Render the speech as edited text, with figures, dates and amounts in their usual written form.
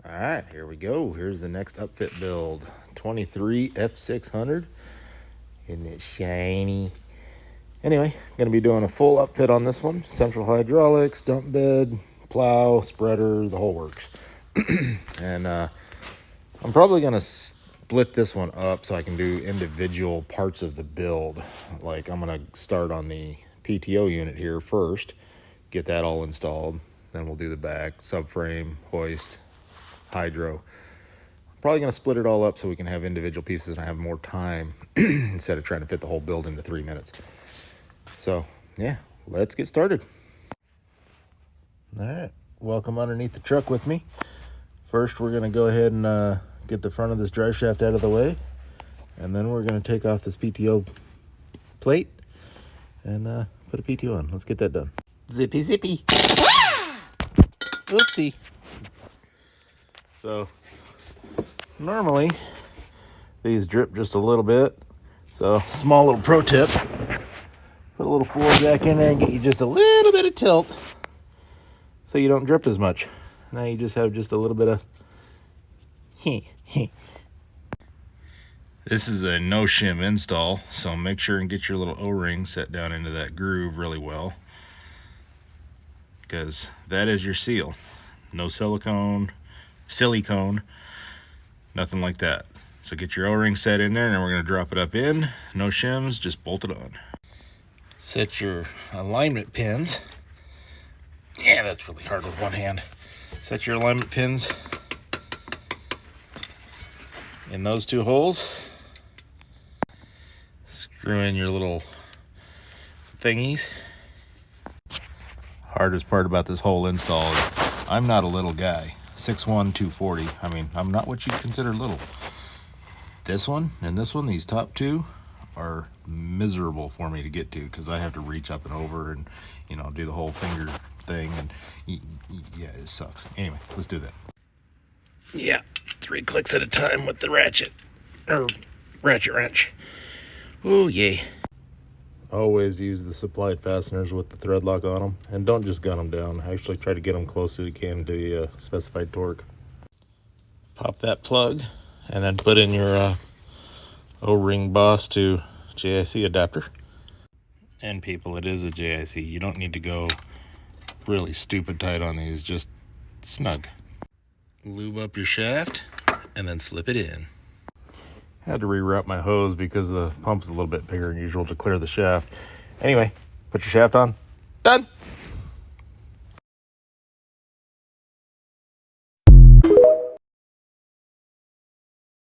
All right, here we go. Here's the next upfit build. 23 f600. Isn't it shiny? Anyway, going to be doing a full upfit on this one. Central hydraulics, dump bed, plow, spreader, the whole works. And I'm probably going to split this one up so I can do individual parts of the build. Like I'm going to start on the PTO unit here first, get that all installed. Then we'll do the back, subframe, hoist, hydro. Probably going to split it all up so we can have individual pieces and have more time instead of trying to fit the whole build into 3 minutes. So yeah, let's get started. All right, welcome underneath the truck with me. First, we're going to go ahead and get the front of this drive shaft out of the way, and then we're going to take off this PTO plate and put a PTO on. Let's get that done. Zippy zippy. Oopsie. So normally these drip just a little bit, so small little pro tip: put a little floor jack in there and get you just a little bit of tilt so you don't drip as much. Now you just have just a little bit of This is a no shim install, so make sure and get your little O-ring set down into that groove really well, because that is your seal. No silicone, nothing like that. So get your O-ring set in there, and then we're going to drop it up in. No shims, just bolt it on. Set your alignment pins. Yeah, that's really hard with one hand. Set your alignment pins in those two holes. Screw in your little thingies. Hardest part about this whole install is I'm not a little guy. 6'1", 240. I mean, I'm not what you'd consider little. This one and this one, these top two, are miserable for me to get to because I have to reach up and over and, you know, do the whole finger thing. And yeah, it sucks. Anyway, let's do that. Yeah, 3 clicks at a time with the ratchet wrench. Oh, yay. Always use the supplied fasteners with the thread lock on them, and don't just gun them down. Actually try to get them close as you can to the specified torque. Pop that plug and then put in your O-ring boss to JIC adapter. And people, it is a JIC. You don't need to go really stupid tight on these, just snug. Lube up your shaft and then slip it in. Had to reroute my hose because the pump is a little bit bigger than usual to clear the shaft. Anyway, put your shaft on. Done.